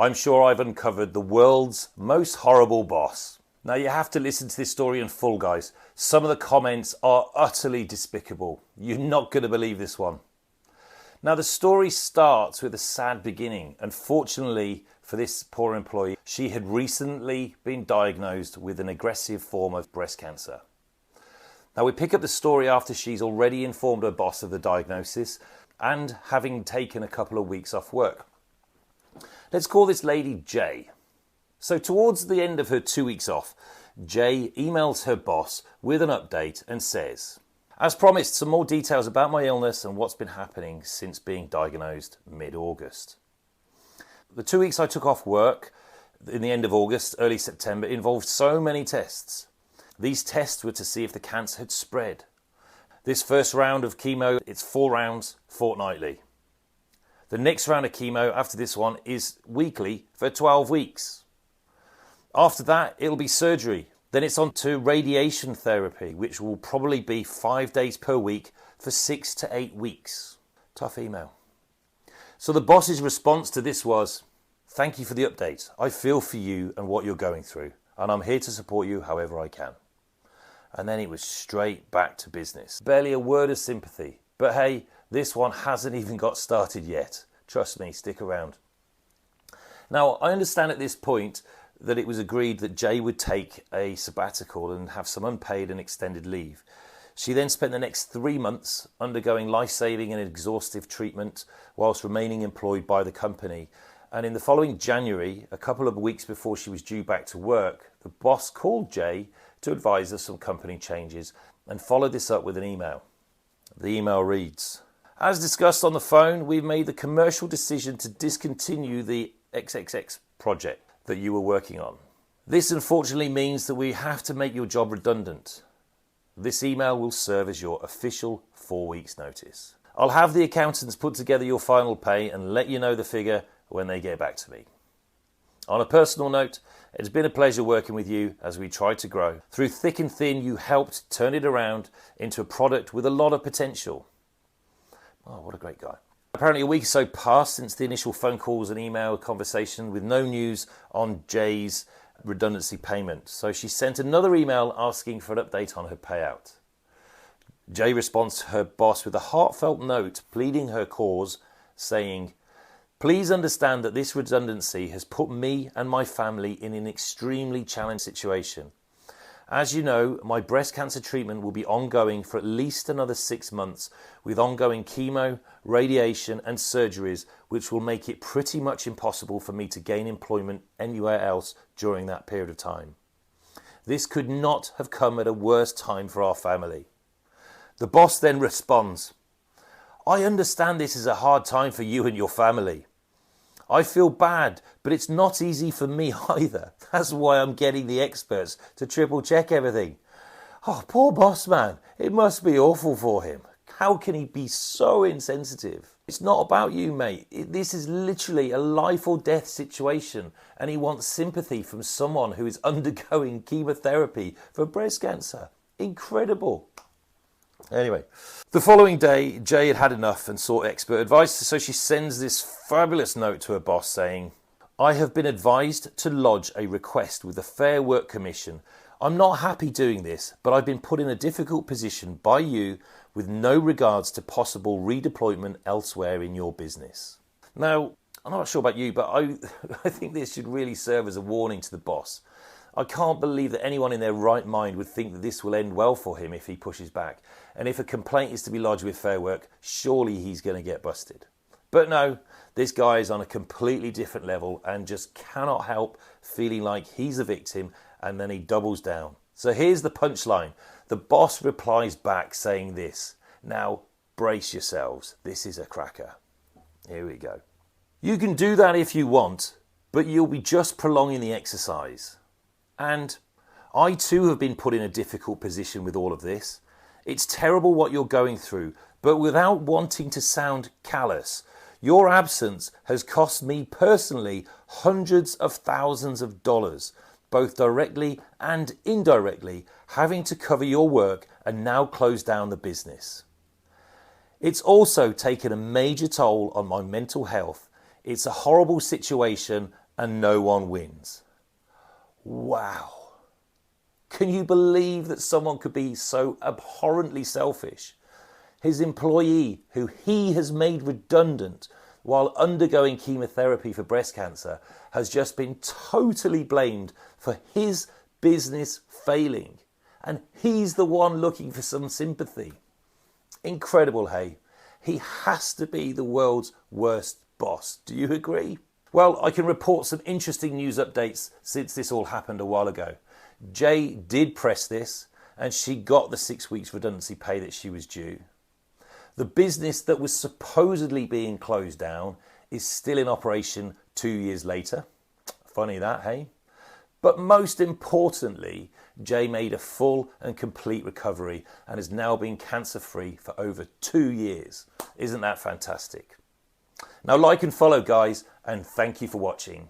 I'm sure I've uncovered the world's most horrible boss. Now you have to listen to this story in full, guys. Some of the comments are utterly despicable. You're not going to believe this one. Now the story starts with a sad beginning. Unfortunately for this poor employee, she had recently been diagnosed with an aggressive form of breast cancer. Now we pick up the story after she's already informed her boss of the diagnosis and having taken a couple of weeks off work. Let's call this lady Jay. So towards the end of her 2 weeks off, Jay emails her boss with an update and says, as promised, some more details about my illness and what's been happening since being diagnosed mid-August. The 2 weeks I took off work in the end of August, early September, involved so many tests. These tests were to see if the cancer had spread. This first round of chemo, it's 4 rounds fortnightly. The next round of chemo after this one is weekly for 12 weeks. After that, it'll be surgery. Then it's on to radiation therapy, which will probably be 5 days per week for 6 to 8 weeks. Tough email. So the boss's response to this was, thank you for the update. I feel for you and what you're going through, and I'm here to support you however I can. And then it was straight back to business. Barely a word of sympathy. But hey, this one hasn't even got started yet. Trust me, stick around. Now, I understand at this point that it was agreed that Jay would take a sabbatical and have some unpaid and extended leave. She then spent the next 3 months undergoing life-saving and exhaustive treatment whilst remaining employed by the company. And in the following January, a couple of weeks before she was due back to work, the boss called Jay to advise of some company changes and followed this up with an email. The email reads, as discussed on the phone, we've made the commercial decision to discontinue the XXX project that you were working on. This unfortunately means that we have to make your job redundant. This email will serve as your official 4 weeks notice. I'll have the accountants put together your final pay and let you know the figure when they get back to me. On a personal note, it's been a pleasure working with you as we try to grow. Through thick and thin, you helped turn it around into a product with a lot of potential. Oh, what a great guy. Apparently a week or so passed since the initial phone calls and email conversation with no news on Jay's redundancy payment. So she sent another email asking for an update on her payout. Jay responds to her boss with a heartfelt note pleading her cause, saying, please understand that this redundancy has put me and my family in an extremely challenging situation. As you know, my breast cancer treatment will be ongoing for at least another 6 months with ongoing chemo, radiation and surgeries, which will make it pretty much impossible for me to gain employment anywhere else during that period of time. This could not have come at a worse time for our family. The boss then responds, I understand this is a hard time for you and your family. I feel bad, but it's not easy for me either. That's why I'm getting the experts to triple check everything. Oh, poor boss man. It must be awful for him. How can he be so insensitive? It's not about you, mate. This is literally a life or death situation, and he wants sympathy from someone who is undergoing chemotherapy for breast cancer. Incredible. Anyway, the following day, Jay had had enough and sought expert advice, so she sends this fabulous note to her boss saying, I have been advised to lodge a request with the Fair Work Commission. I'm not happy doing this, but I've been put in a difficult position by you with no regards to possible redeployment elsewhere in your business. Now, I'm not sure about you, but I think this should really serve as a warning to the boss. I can't believe that anyone in their right mind would think that this will end well for him if he pushes back. And if a complaint is to be lodged with Fair Work, surely he's going to get busted. But no, this guy is on a completely different level and just cannot help feeling like he's a victim, and then he doubles down. So here's the punchline. The boss replies back saying this. Now, brace yourselves. This is a cracker. Here we go. You can do that if you want, but you'll be just prolonging the exercise. And I too have been put in a difficult position with all of this. It's terrible what you're going through, but without wanting to sound callous, your absence has cost me personally hundreds of thousands of dollars, both directly and indirectly, having to cover your work and now close down the business. It's also taken a major toll on my mental health. It's a horrible situation and no one wins. Wow. Can you believe that someone could be so abhorrently selfish? His employee, who he has made redundant while undergoing chemotherapy for breast cancer, has just been totally blamed for his business failing. And he's the one looking for some sympathy. Incredible, hey? He has to be the world's worst boss. Do you agree? Well, I can report some interesting news updates since this all happened a while ago. Jay did press this, and she got the 6 weeks redundancy pay that she was due. The business that was supposedly being closed down is still in operation 2 years later. Funny that, hey? But most importantly, Jay made a full and complete recovery and has now been cancer-free for over 2 years. Isn't that fantastic? Now like and follow, guys, and thank you for watching.